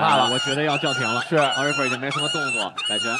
怕了，我觉得要叫停了。是奥瑞弗已经没什么动作，摆拳，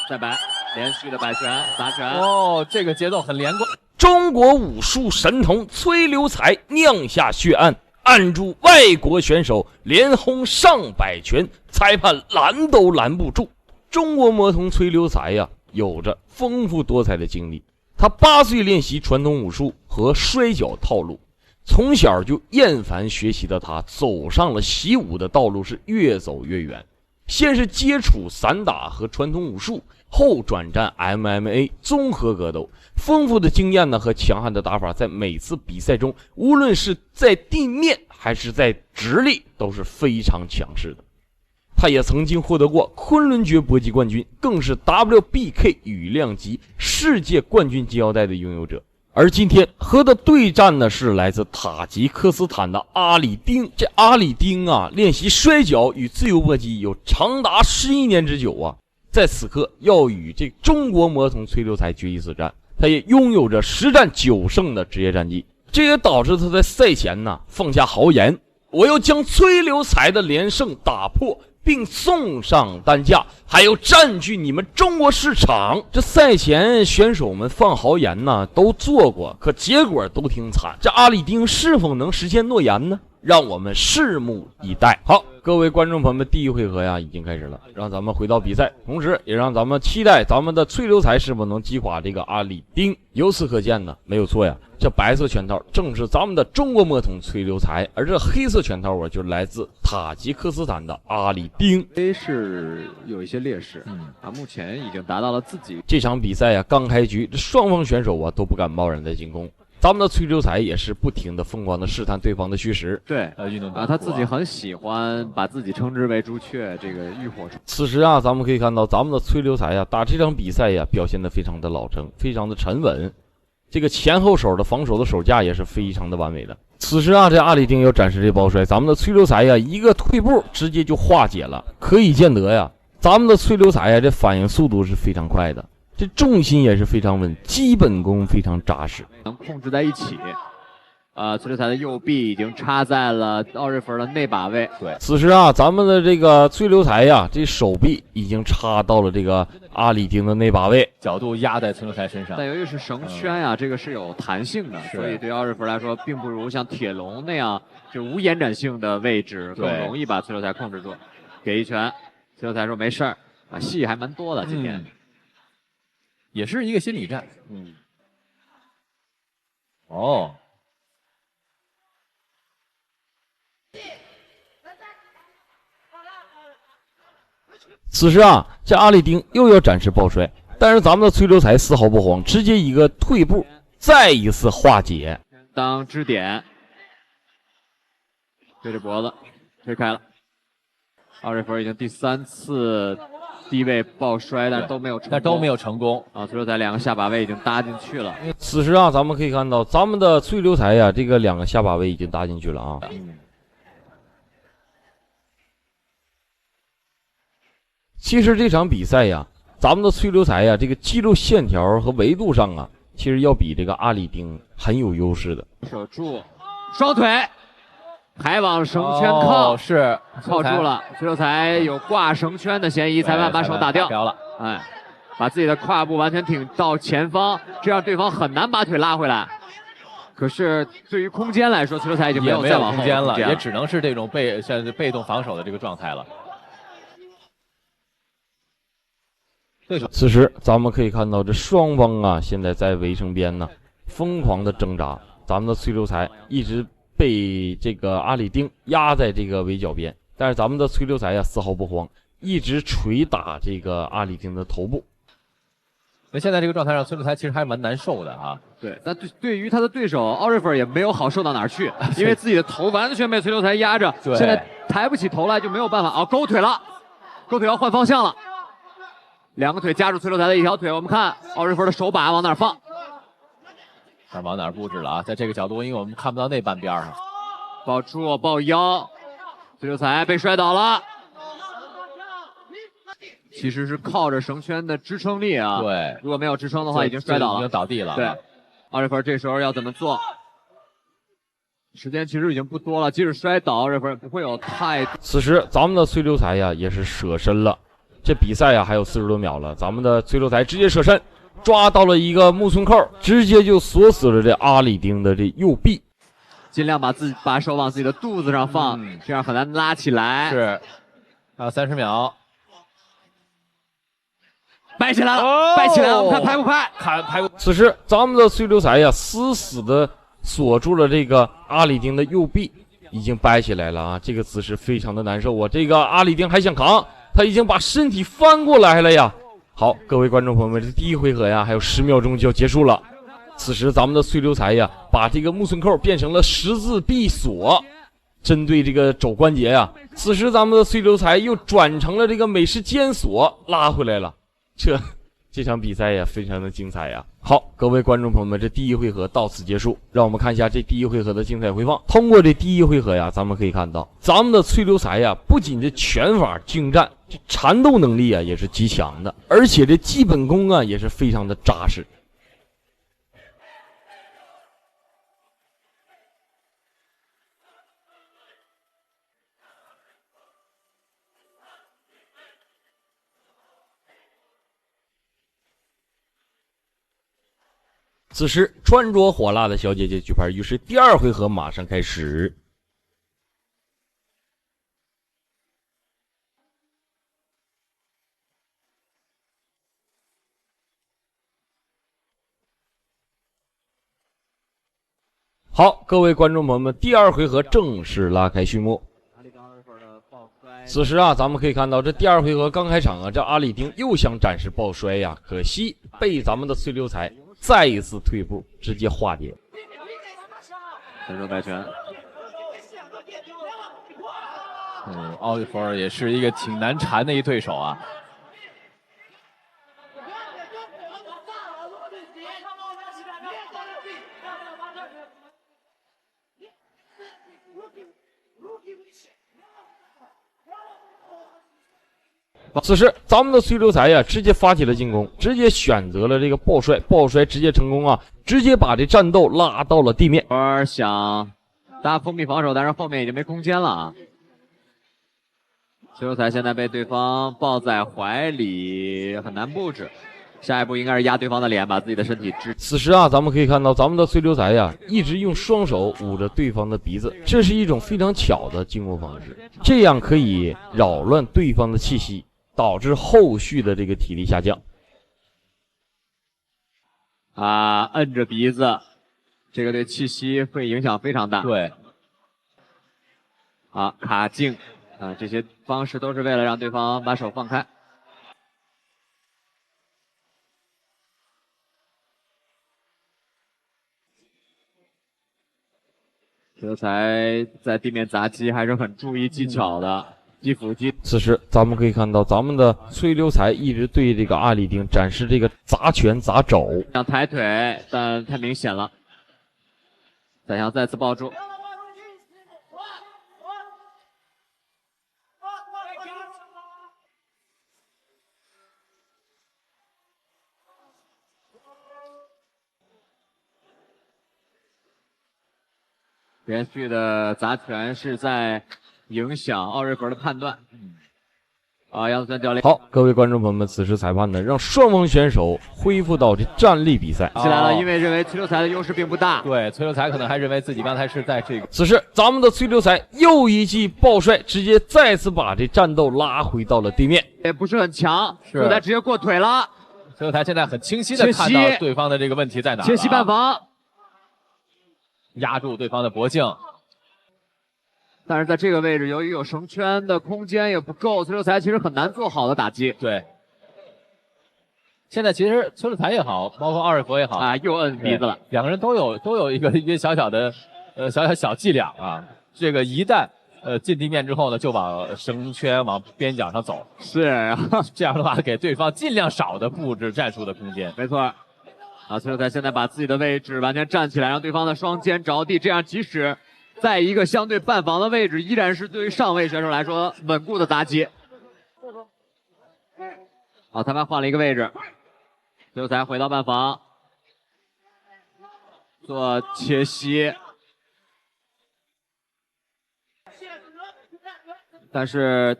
再摆，连续的摆拳砸拳。哦，这个节奏很连贯。中国武术神童崔刘才酿下血案，按住外国选手连轰上百拳，裁判拦都拦不住。中国魔童崔刘才呀，有着丰富多彩的经历。他8岁练习传统武术和摔跤套路，从小就厌烦学习的他，走上了习武的道路，是越走越远。先是接触散打和传统武术，后转战 MMA 综合格斗。丰富的经验呢和强悍的打法，在每次比赛中，无论是在地面还是在直立，都是非常强势的。他也曾经获得过昆仑决搏击冠军，更是 WBK 羽量级世界冠军金腰带的拥有者。而今天和他对战的是来自塔吉克斯坦的阿里丁。这阿里丁啊，练习摔跤与自由搏击有长达11年之久啊，在此刻要与这中国魔童崔刘才决一死战。他也拥有着10战9胜的职业战绩，这也导致他在赛前呢放下豪言，我要将崔刘才的连胜打破，并送上担架，还有占据你们中国市场。这赛前选手们放豪言呢，都做过，可结果都挺惨。这阿里丁是否能实现诺言呢？让我们拭目以待。好，各位观众朋友们，第一回合呀已经开始了，让咱们回到比赛，同时也让咱们期待咱们的崔刘才是否能击垮这个阿里丁。由此可见呢，没有错呀，这白色拳套正是咱们的中国魔童崔刘才，而这黑色拳套就是来自塔吉克斯坦的阿里丁。是有一些劣势，目前已经达到了自己。这场比赛呀刚开局，这双方选手啊都不敢贸然的进攻。咱们的崔刘才也是不停的疯狂的试探对方的虚实。对，运动他自己很喜欢把自己称之为朱雀，这个浴火。此时啊，咱们可以看到咱们的崔刘才呀，打这场比赛呀，表现得非常的老成，非常的沉稳。这个前后手的防守的手架也是非常的完美的。此时啊，这阿里丁要展示这抱摔，咱们的崔刘才呀，一个退步直接就化解了。可以见得呀，咱们的崔刘才呀，这反应速度是非常快的。这重心也是非常稳，基本功非常扎实，能控制在一起。崔刘才的右臂已经插在了奥瑞弗的内把位。对，此时啊，咱们的这个崔刘才呀，这手臂已经插到了这个阿里丁的内把位，角度压在崔刘才身上。但由于是绳圈呀，这个是有弹性的，所以对奥瑞弗来说，并不如像铁笼那样就无延展性的位置更容易把崔刘才控制住。给一拳，崔刘才说没事儿，戏还蛮多的今天。也是一个心理战。哦，此时啊，这阿里丁又要展示抱摔，但是咱们的崔刘才丝毫不慌，直接一个退步，再一次化解。当支点，对着脖子推开了。奥瑞弗已经第3次低位抱摔，但都没有成功，崔刘才2个下把位已经搭进去了。此时啊，咱们可以看到咱们的崔刘才呀，这个2个下把位已经搭进去了啊。其实这场比赛呀，咱们的崔刘才呀，这个肌肉线条和维度上啊，其实要比这个阿里丁很有优势的。守住，双腿。还往绳圈靠，是靠住了。崔刘才有挂绳圈的嫌疑，裁判把手打掉了。把自己的胯部完全挺到前方，这样对方很难把腿拉回来。可是对于空间来说，崔刘才已经没有再往后空间了，也只能是这种被动防守的这个状态了。此时咱们可以看到，这双方啊，现在在围城边呢疯狂的挣扎。咱们的崔刘才一直被这个阿里丁压在这个围角边，但是咱们的崔刘才呀丝毫不慌，一直捶打这个阿里丁的头部。那现在这个状态上，崔刘才其实还蛮难受的啊。对，但对于他的对手奥瑞弗也没有好受到哪儿去，因为自己的头完全被崔刘才压着，现在抬不起头来就没有办法勾腿了，勾腿要换方向了，2个腿夹住崔刘才的一条腿，我们看奥瑞弗的手把往哪儿放。看往哪儿布置了啊？在这个角度，因为我们看不到那半边上，抱住抱腰，崔刘才被摔倒了。其实是靠着绳圈的支撑力啊，对，如果没有支撑的话，已经摔倒了，已经倒地了。对，奥瑞弗这时候要怎么做？时间其实已经不多了，即使摔倒，这分不会有太。此时咱们的崔留才呀也是舍身了，这比赛呀还有40多秒了，咱们的崔留才直接舍身，抓到了一个木村扣，直接就锁死了这阿里丁的这右臂。尽量把手往自己的肚子上放，这样很难拉起来。是，还有30秒，掰起来了，掰起来了，我们看拍不拍？拍。此时咱们的崔留才呀死死的锁住了这个阿里丁的右臂，已经掰起来了啊！这个姿势非常的难受啊！这个阿里丁还想扛，他已经把身体翻过来了呀！好，各位观众朋友们，这第一回合呀还有10秒钟就要结束了。此时咱们的崔留才呀把这个木村扣变成了十字臂锁，针对这个肘关节呀。此时咱们的崔留才又转成了这个美式肩锁，拉回来了。这场比赛呀非常的精彩呀。好，各位观众朋友们，这第一回合到此结束，让我们看一下这第一回合的精彩回放。通过这第一回合呀，咱们可以看到咱们的崔留才呀不仅这拳法精湛，这缠斗能力啊也是极强的，而且这基本功啊也是非常的扎实。此时穿着火辣的小姐姐举牌，于是第二回合马上开始。好，各位观众朋友们，第二回合正式拉开序幕。此时啊，咱们可以看到这第二回合刚开场啊，这阿里丁又想展示抱摔呀，可惜被咱们的崔留才再一次退步，直接化解。选手摆拳。奥利弗尔也是一个挺难缠的一对手啊。此时咱们的崔留才呀直接发起了进攻，直接选择了这个抱摔，抱摔直接成功啊，直接把这战斗拉到了地面。想大家封闭防守，但是后面已经没空间了啊。崔留才现在被对方抱在怀里，很难布置。下一步应该是压对方的脸，把自己的身体支。此时啊，咱们可以看到咱们的崔留才呀一直用双手捂着对方的鼻子，这是一种非常巧的进攻方式，这样可以扰乱对方的气息，导致后续的这个体力下降。摁着鼻子，这个对气息会影响非常大。对。卡颈，这些方式都是为了让对方把手放开。崔留才在地面砸击还是很注意技巧的。击腹击。此时咱们可以看到咱们的崔留才一直对这个阿里丁展示这个砸拳砸肘，想抬腿，但太明显了。再想再次抱住。连续的砸拳是在影响奥瑞弗的判断。杨子森教练。好，各位观众朋友们，此时裁判呢让双方选手恢复到这站立比赛起来了，因为认为崔留才的优势并不大。对，崔留才可能还认为自己刚才是在这个。此时咱们的崔留才又一记抱摔，直接再次把这战斗拉回到了地面。也不是很强，崔留才直接过腿了。崔留才现在很清晰的看到对方的这个问题在哪。切膝半防。压住对方的脖颈，但是在这个位置，由于有绳圈的空间也不够，崔留才其实很难做好的打击。对，现在其实崔留才也好，包括奥瑞弗也好又摁鼻子了。两个人都有一个小小的小伎俩啊。这个一旦进地面之后呢，就往绳圈往边角上走。是啊，这样的话给对方尽量少的布置战术的空间。没错。崔留才现在把自己的位置完全站起来，让对方的双肩着地，这样即使在一个相对半防的位置，依然是对于上位选手来说稳固的砸击。裁判换了一个位置，崔留才回到半防，做切膝。但是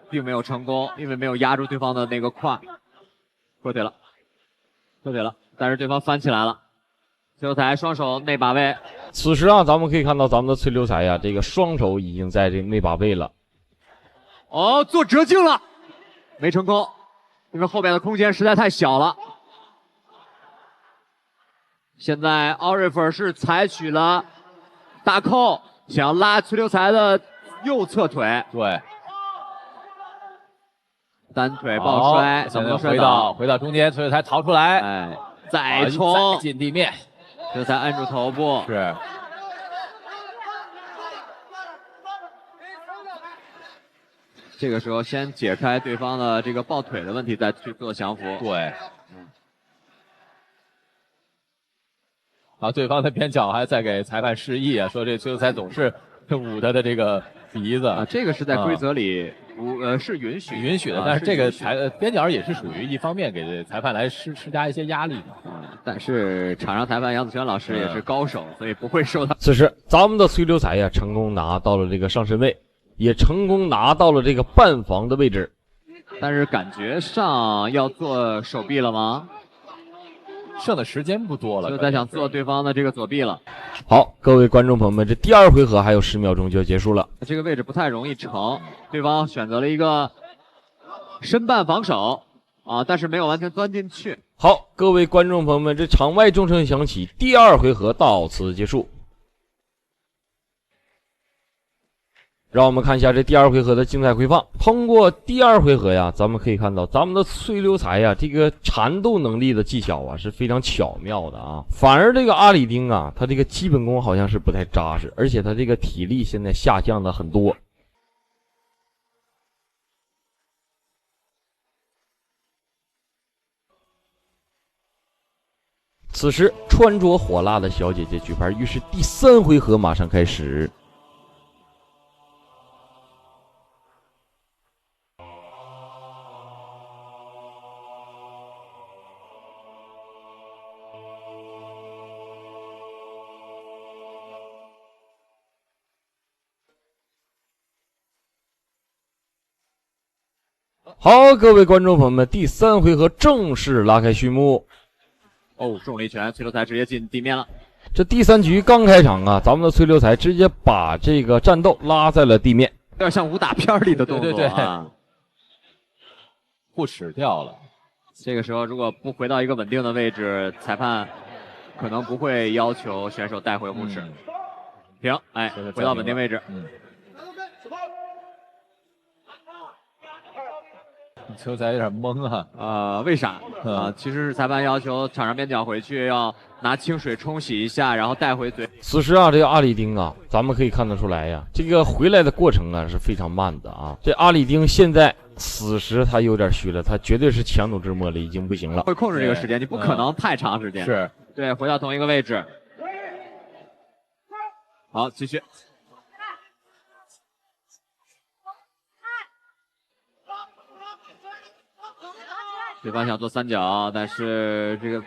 并没有成功，因为没有压住对方的那个胯，过腿了，过腿了，但是对方翻起来了，崔留才双手内把位。此时啊，咱们可以看到咱们的崔留才呀，这个双手已经在这内把位了。哦，做折颈了，没成功，因为后边的空间实在太小了。现在奥瑞弗是采取了大扣，想要拉崔留才的右侧腿，对，单腿抱摔，怎么能摔倒？回到中间，崔留才逃出来，哎，再冲进地面，崔留才摁住头部，是。这个时候先解开对方的这个抱腿的问题，再去做降服。对。啊，对方的边角还在给裁判示意啊，说这崔留才总是捂他的这个鼻子啊，这个是在规则里是允许的，但是这个边角也是属于一方面给裁判来施加一些压力的。但是场上裁判杨子轩老师也是高手，所以不会受到。此时咱们的崔留才呀，成功拿到了这个上身位，也成功拿到了这个半防的位置。但是感觉上要做手臂了吗？剩的时间不多了，就在想做对方的这个左臂了。好，各位观众朋友们，这第2回合还有10秒钟就要结束了。这个位置不太容易成，对方选择了一个身半防守啊，但是没有完全钻进去。好，各位观众朋友们，这场外钟声响起，第2回合到此结束。让我们看一下这第2回合的精彩回放。通过第2回合呀，咱们可以看到咱们的崔留才呀，这个缠斗能力的技巧啊是非常巧妙的啊。反而这个阿里丁啊，他这个基本功好像是不太扎实，而且他这个体力现在下降的很多。此时穿着火辣的小姐姐举牌，于是第3回合马上开始。好，各位观众朋友们，第3回合正式拉开序幕。哦，重力拳，崔留才直接进地面了。这第3局刚开场啊，咱们的崔留才直接把这个战斗拉在了地面，有点像武打片里的动作对啊，护齿掉了。这个时候如果不回到一个稳定的位置，裁判可能不会要求选手带回护齿。停，哎，回到稳定位置。崔留才有点懵啊，为啥？其实是裁判要求场上边角回去要拿清水冲洗一下，然后带回嘴。此时啊，这个阿里丁啊，咱们可以看得出来呀，这个回来的过程啊是非常慢的啊。这阿里丁现在此时他有点虚了，他绝对是强弩之末了，已经不行了。会控制这个时间，你不可能太长时间。是，对，回到同一个位置。好，继续。对方想做3角，但是这个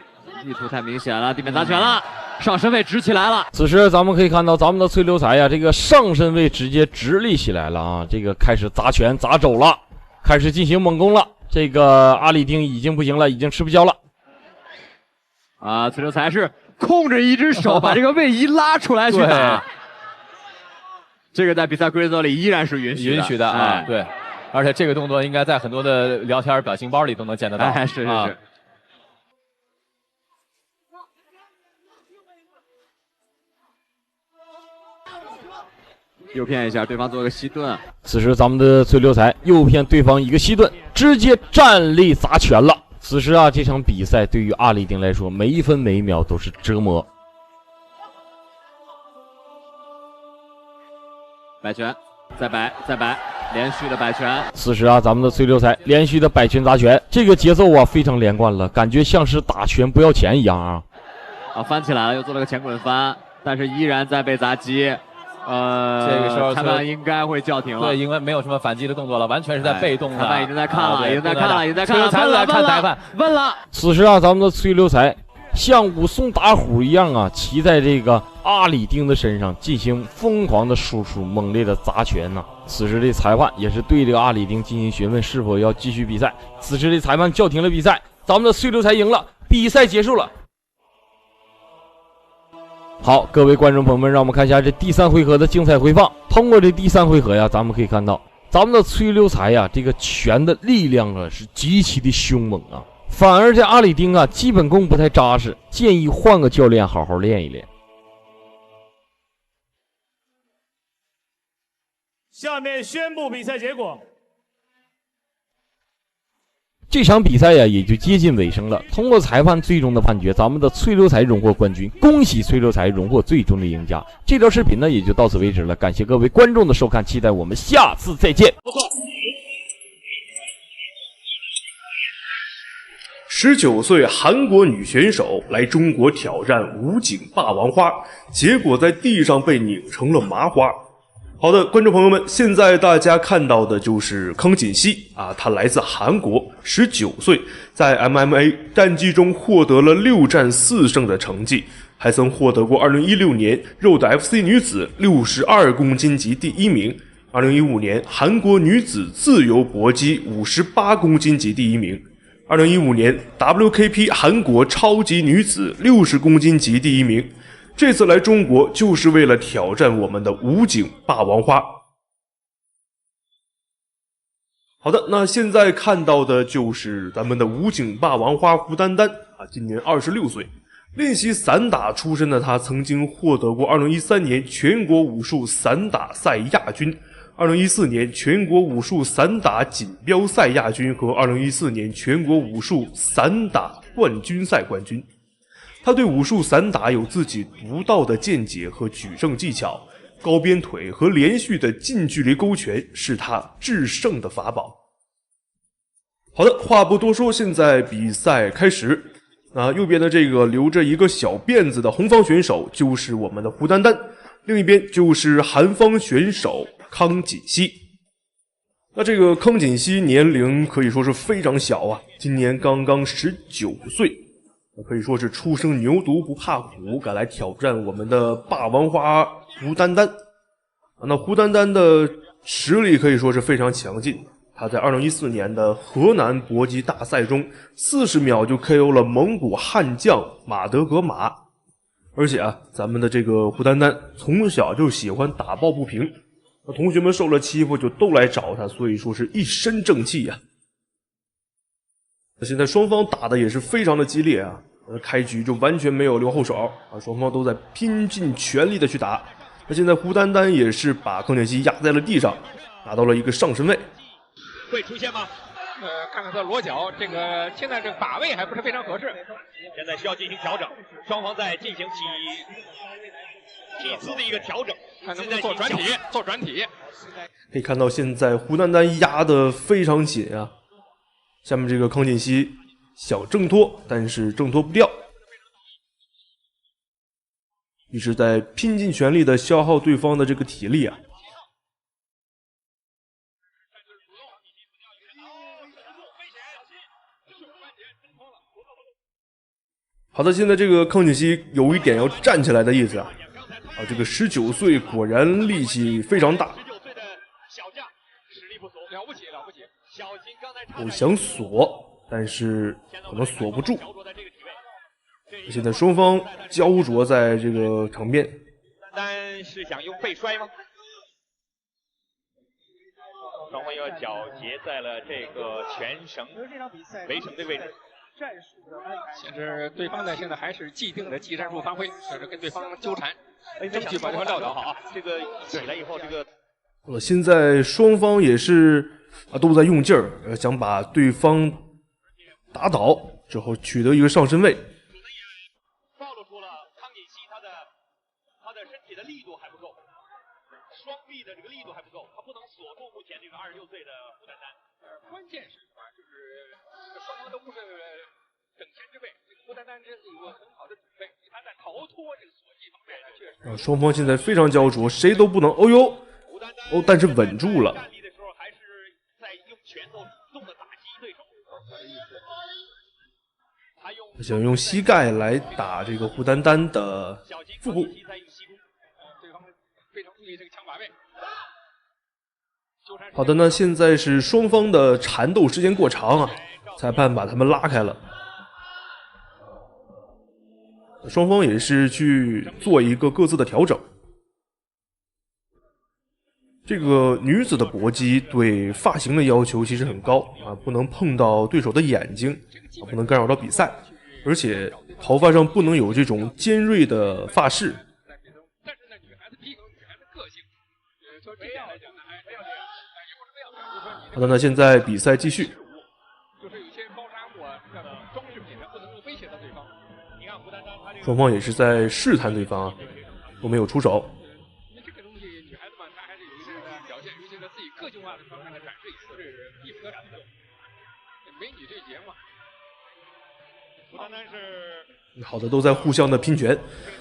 意图太明显了，地面砸拳了，上身位直起来了。此时咱们可以看到咱们的崔留才呀，这个上身位直接直立起来了啊，这个开始砸拳砸肘了，开始进行猛攻了。这个阿里丁已经不行了，已经吃不消了。啊，崔留才是控制一只手把这个位移拉出来去打。这个在比赛规则里依然是允许的啊，对。而且这个动作应该在很多的聊天表情包里都能见得到。哎，是。诱骗一下对方做个膝盾。此时咱们的崔留才诱骗对方一个膝盾，直接站立砸拳了。此时啊，这场比赛对于阿里丁来说，每一分每一秒都是折磨。摆拳，再摆。连续的摆拳。此时啊，咱们的崔留才连续的摆拳砸拳，这个节奏啊非常连贯了，感觉像是打拳不要钱一样啊！翻起来了，又做了个前滚翻，但是依然在被砸击。这个时候裁判应该会叫停了。对，因为没有什么反击的动作了，完全是在被动的。裁判已经在看了，已经在看了。崔留才在看裁判，问了。此时啊，咱们的崔留才像武松打虎一样啊，骑在这个阿里丁的身上进行疯狂的输出，猛烈的砸拳呐。此时的裁判也是对这个阿里丁进行询问是否要继续比赛。此时的裁判叫停了比赛，咱们的崔刘才赢了，比赛结束了。好，各位观众朋友们，让我们看一下这第3回合的精彩回放。通过这第3回合呀，咱们可以看到，咱们的崔刘才呀，这个拳的力量啊是极其的凶猛啊。反而这阿里丁啊，基本功不太扎实，建议换个教练好好练一练。下面宣布比赛结果。这场比赛呀，也就接近尾声了。通过裁判最终的判决，咱们的崔刘才荣获冠军，恭喜崔刘才荣获最终的赢家。这条视频呢，也就到此为止了。感谢各位观众的收看，期待我们下次再见。19岁韩国女选手来中国挑战武警霸王花，结果在地上被拧成了麻花。好的，观众朋友们，现在大家看到的就是康锦熙啊，她来自韩国，19岁，在 MMA 战绩中获得了6战4胜的成绩，还曾获得过2016年 Road FC 女子62公斤级第1名，2015年韩国女子自由搏击58公斤级第1名，2015年 WKP 韩国超级女子60公斤级第1名。这次来中国就是为了挑战我们的武警霸王花。好的，那现在看到的就是咱们的武警霸王花胡丹丹啊，今年26岁，练习散打出身的她曾经获得过2013年全国武术散打赛亚军，2014年全国武术散打锦标赛亚军和2014年全国武术散打冠军赛冠军。他对武术散打有自己独到的见解和举胜技巧，高鞭腿和连续的近距离勾拳是他制胜的法宝。好的，话不多说，现在比赛开始。右边的这个留着一个小辫子的红方选手就是我们的胡丹丹，另一边就是韩方选手康锦熙。那这个康锦熙年龄可以说是非常小啊，今年刚刚19岁。可以说是初生牛犊不怕虎，赶来挑战我们的霸王花胡丹丹。那胡丹丹的实力可以说是非常强劲，他在2014年的河南搏击大赛中40秒就 KO 了蒙古悍将马德格玛。而且咱们的这个胡丹丹从小就喜欢打抱不平，同学们受了欺负就都来找他，所以说是一身正气啊。现在双方打的也是非常的激烈啊，开局就完全没有留后手啊，双方都在拼尽全力的去打。那现在胡丹丹也是把康锦熙压在了地上，拿到了一个上身位。会出现吗？看看他裸脚，这个现在这个把位还不是非常合适，现在需要进行调整，双方在进行体姿的一个调整，看能不能做转体，做转体。可以看到现在胡丹丹压得非常紧啊。下面这个康锦熙想挣脱，但是挣脱不掉，一直在拼尽全力的消耗对方的这个体力啊。好的，现在这个康锦熙有一点要站起来的意思啊！这个19岁果然力气非常大。我想锁，但是可能锁不住。现在双方焦灼在这个场面。单是想用背摔吗？双方要脚结在了这个全绳围绳的位置。其实对方呢，现在还是既定的技战术发挥，就是跟对方纠缠，争取把对方撂倒。好，这个起来以后，这个现在双方也是都在用劲儿，想把对方打倒之后取得一个上身位。暴露出了康锦熙他的身体的力度还不够，双臂的这个力度还不够，他不能锁住目前这个26岁的胡丹丹。关键是什么？就是双方都不是等闲之辈，这个胡丹丹这是有很好的准备，他在逃脱这个锁技方面呢，确实。双方现在非常焦灼，谁都不能。哦呦，但是稳住了。站立的时候还是在用拳头主动的打击对手。想用膝盖来打这个胡丹丹的腹部。好的，那现在是双方的缠斗时间过长啊，裁判把他们拉开了。双方也是去做一个各自的调整。这个女子的搏击对发型的要求其实很高啊，不能碰到对手的眼睛啊，不能干扰到比赛，而且头发上不能有这种尖锐的发饰。但是呢，女孩子平衡女孩子个性，说这样来讲呢，不要这样，也不是不要。好的，那现在比赛继续。就是有些高沙物啊，这样的装饰品呢，不能够威胁到对方。你看胡丹丹，他这个双方也是在试探对方啊，都没有出手。因为这个东西，女孩子嘛，她还是有一些表现，尤其是自己个性化的方面的展示，也是必不可少的。美女对决嘛。胡丹丹是好的，都在互相的拼拳，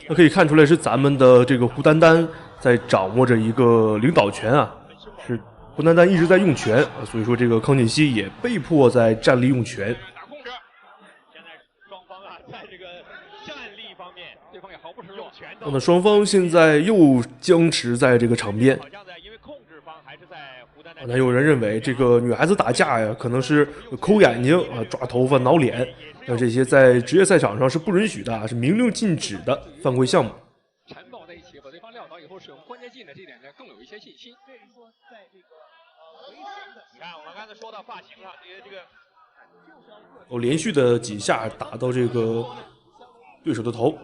那可以看出来是咱们的这个胡丹丹在掌握着一个领导权啊，是胡丹丹一直在用拳，所以说这个康锦熙也被迫在站立用拳。打控制，现在双方啊，在这个战力方面，对方也毫不示弱，拳头。那双方现在又僵持在这个场边。好像在因为控制方还是在胡丹丹。那有人认为这个女孩子打架呀，可能是抠眼睛啊、抓头发、挠脸。那这些在职业赛场上是不允许的，是明令禁止的犯规项目。缠抱在一起，把对方撂倒以后使用关节技呢，这点呢更有一些信心。对说在这个你看我们刚才说到发型了，这个连续的几下打到这个对手的头。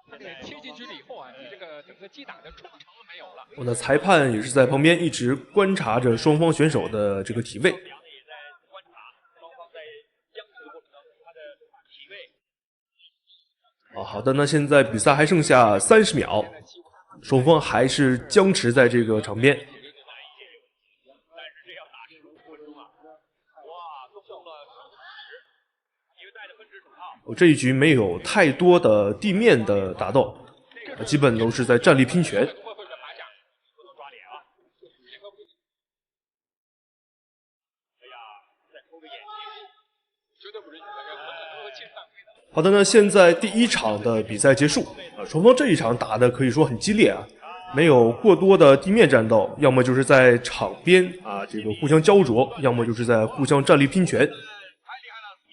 他这个贴进去了以后啊，你这个整个击打的冲程没有了。那裁判也是在旁边一直观察着双方选手的这个体位。好的，那现在比赛还剩下30秒，双方还是僵持在这个场边。这一局没有太多的地面的打斗，基本都是在站立拼拳。好的，那现在第一场的比赛结束双方这一场打的可以说很激烈啊，没有过多的地面战斗，要么就是在场边啊这个互相焦灼，要么就是在互相站立拼拳。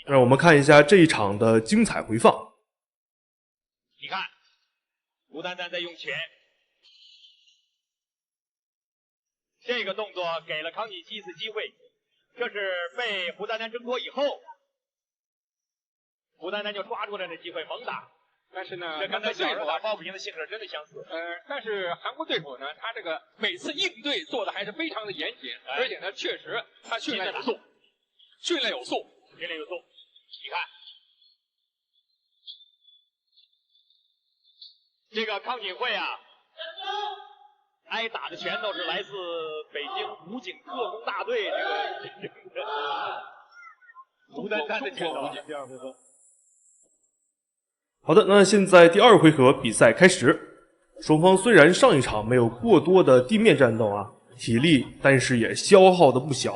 让我们看一下这一场的精彩回放。你看，胡丹丹在用拳，这个动作给了康锦熙一次机会，这是被胡丹丹挣脱以后。胡丹丹就抓住了这机会猛打，但是呢，这跟他小时候打抱不平的性格真的相似。但是韩国对手呢，他这个每次应对做的还是非常的严谨，而且呢，确实他训练有素，训练有素。你看，这个康锦慧啊，挨打的拳头是来自北京武警特工大队这个胡丹丹的拳头。第二回合。好的，那现在第二回合比赛开始。双方虽然上一场没有过多的地面战斗啊，体力但是也消耗的不小。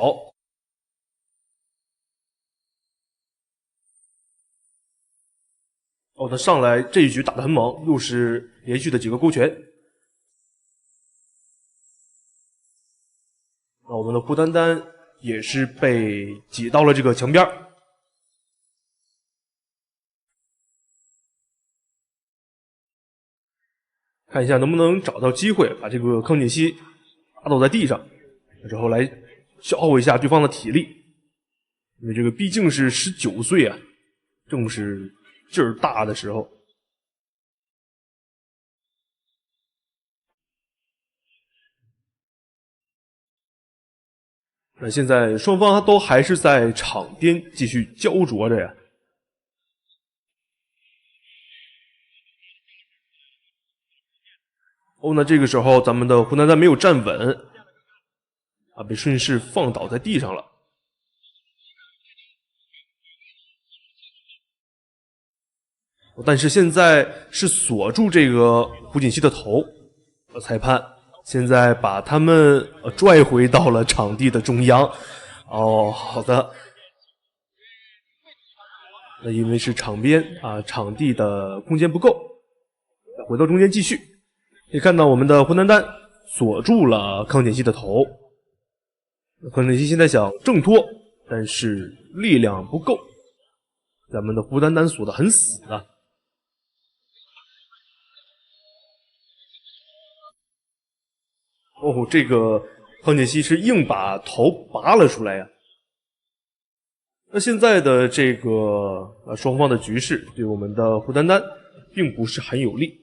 那上来这一局打得很猛，又是连续的几个勾拳。那我们的胡丹丹也是被挤到了这个墙边。看一下能不能找到机会把这个康锦熙打倒在地上，之后来消耗一下对方的体力，因为这个毕竟是19岁啊，正是劲儿大的时候。那现在双方都还是在场边继续焦灼着呀。那这个时候咱们的胡丹丹没有站稳啊，被顺势放倒在地上了。但是现在是锁住这个胡锦熙的头，裁判现在把他们拽回到了场地的中央。好的。那因为是场边啊，场地的空间不够，回到中间继续。可以看到我们的胡丹丹锁住了康简熙的头，康简熙现在想挣脱，但是力量不够，咱们的胡丹丹锁得很死啊。哦，这个康简熙是硬把头拔了出来呀。那现在的这个双方的局势对我们的胡丹丹并不是很有利。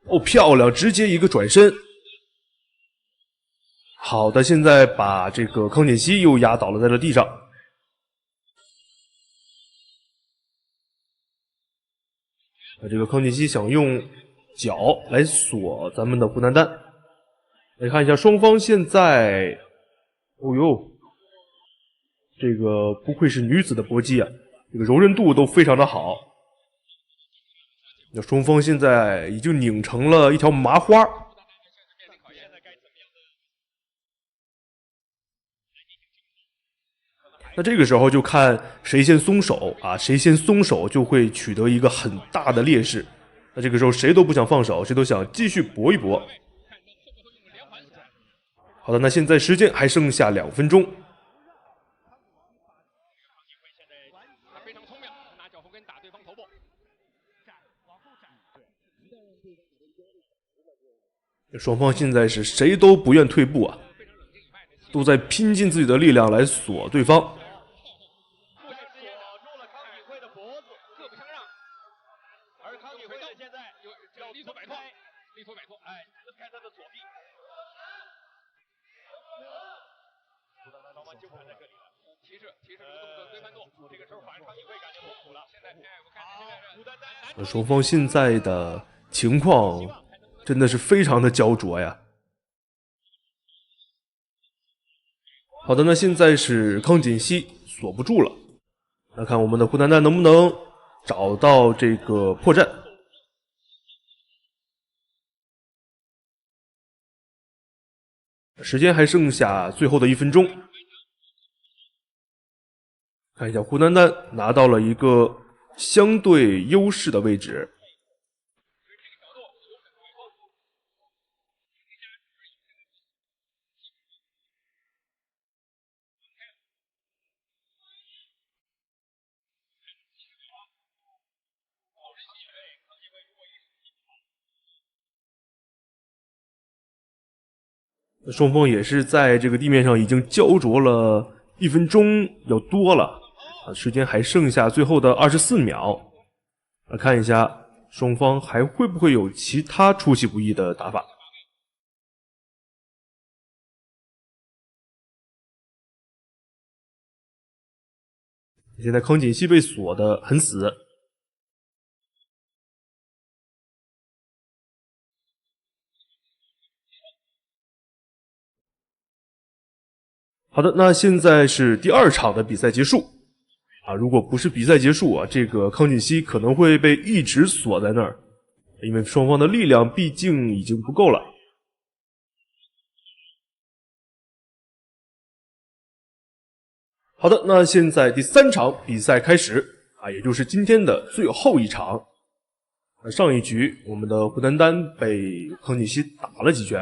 哦，漂亮，直接一个转身。好的，现在把这个康简熙又压倒了在了地上。这个康简熙想用脚来锁咱们的胡丹丹。来看一下双方现在，哦呦，这个不愧是女子的搏击啊，这个柔韧度都非常的好。那双方现在已经拧成了一条麻花。那这个时候就看谁先松手啊，谁先松手就会取得一个很大的劣势。那这个时候谁都不想放手，谁都想继续搏一搏。好的，那现在时间还剩下2分钟。双方现在是谁都不愿退步啊，都在拼尽自己的力量来锁对方。双方现在的情况真的是非常的焦灼呀。好的，那现在是康简熙锁不住了，那看我们的胡丹丹能不能找到这个破绽。时间还剩下最后的1分钟，看一下胡丹丹拿到了一个相对优势的位置。双方也是在这个地面上已经焦灼了1分钟要多了啊，时间还剩下最后的24秒。来看一下双方还会不会有其他出其不意的打法。现在康简熙被锁得很死。好的，那现在是第2场的比赛结束啊！如果不是比赛结束啊，这个康简熙可能会被一直锁在那儿，因为双方的力量毕竟已经不够了。好的，那现在第3场比赛开始啊，也就是今天的最后一场。上一局我们的胡丹丹被康简熙打了几拳，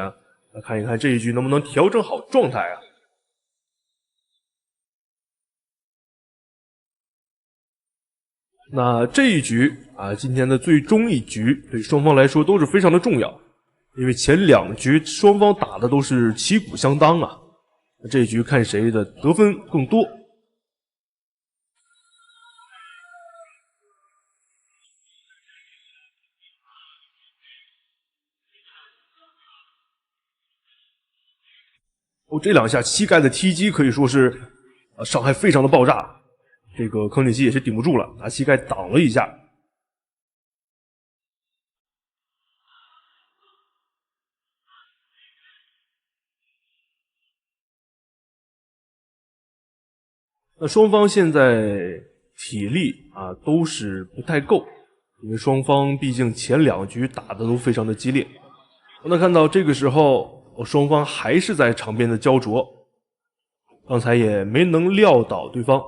来看一看这一局能不能调整好状态啊。那这一局啊，今天的最终一局对双方来说都是非常的重要，因为前2局双方打的都是旗鼓相当啊，这一局看谁的得分更多。哦，这2下膝盖的踢击可以说是伤害非常的爆炸。这个康简熙也是顶不住了，拿膝盖挡了一下。那双方现在体力啊都是不太够，因为双方毕竟前2局打的都非常的激烈。那看到这个时候双方还是在场边的焦灼，刚才也没能撂倒对方。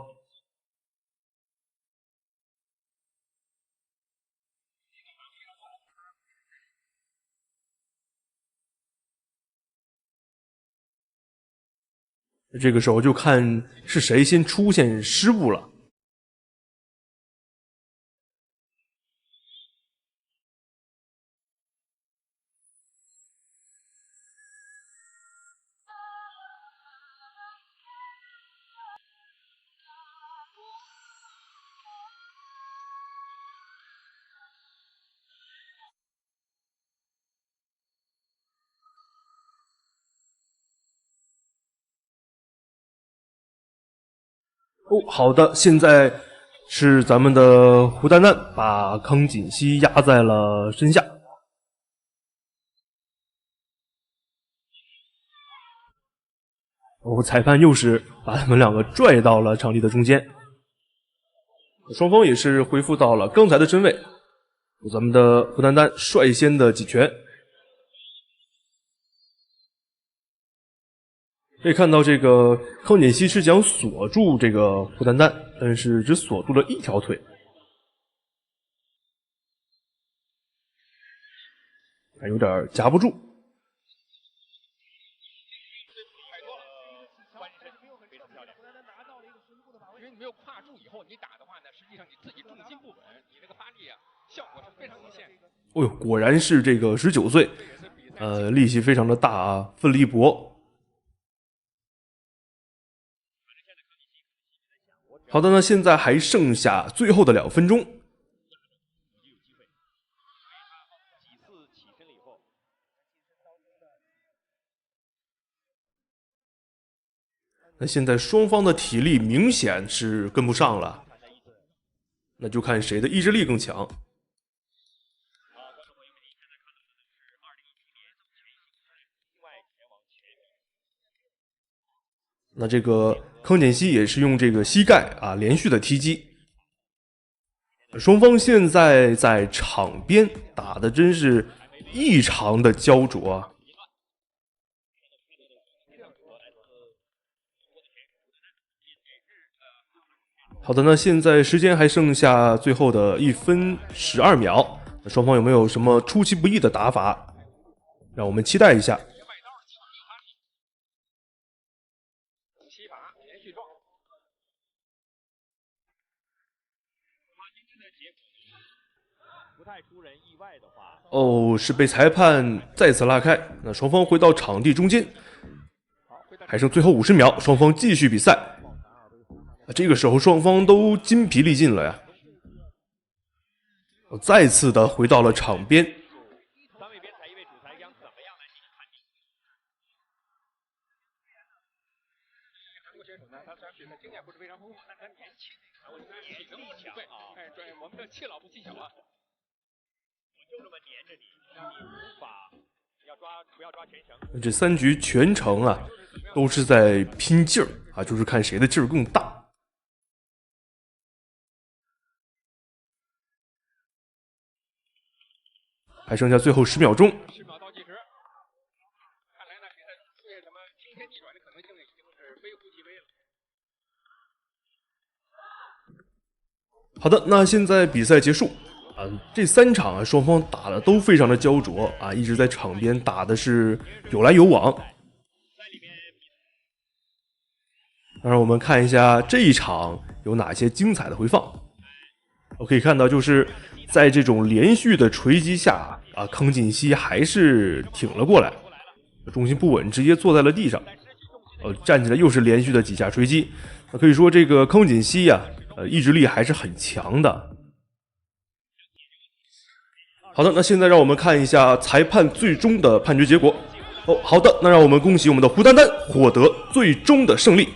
这个时候就看是谁先出现失误了。好的，现在是咱们的胡丹丹把康锦熙压在了身下。裁判又是把他们两个拽到了场地的中间，双方也是恢复到了刚才的身位。咱们的胡丹丹率先的几拳。可以看到，这个康锦熙是想锁住这个胡丹丹，但是只锁住了一条腿，还有点夹不住。因为你没有跨住以后，你打的话呢，实际上你自己重心不稳，你这个发力啊，效果是非常有限。哦呦，果然是这个19岁，力气非常的大啊，奋力一搏。好的呢，现在还剩下最后的2分钟。那现在双方的体力明显是跟不上了，那就看谁的意志力更强。那这个康锦熙也是用这个膝盖啊连续的踢击，双方现在在场边打的真是异常的焦灼啊。好的，那现在时间还剩下最后的1分12秒，双方有没有什么出其不意的打法？让我们期待一下。哦，是被裁判再次拉开。那双方回到场地中间，还剩最后50秒，双方继续比赛。这个时候双方都筋疲力尽了呀，再次的回到了场边。3位边裁1位主裁将怎么样来进行判定？韩国选手呢，他虽然比赛经验不是非常丰富，但他年轻，也能力强啊！哎，对，我们的气老不气小啊。就这么黏着你，让你无法不要抓全程。这3局全程啊，都是在拼劲儿啊，就是看谁的劲儿更大。还剩下最后10秒钟。10秒倒计时，看来呢，比赛出现什么惊天地转的可能性呢，已经是微乎其微了。好的，那现在比赛结束。这3场啊，双方打的都非常的焦灼啊，一直在场边打的是有来有往。当然，我们看一下这一场有哪些精彩的回放。我可以看到，就是在这种连续的锤击下啊，康锦熙还是挺了过来，重心不稳，直接坐在了地上。站起来又是连续的几下锤击。可以说这个康锦熙呀，意志力还是很强的。好的，那现在让我们看一下裁判最终的判决结果。好的，那让我们恭喜我们的胡丹丹获得最终的胜利。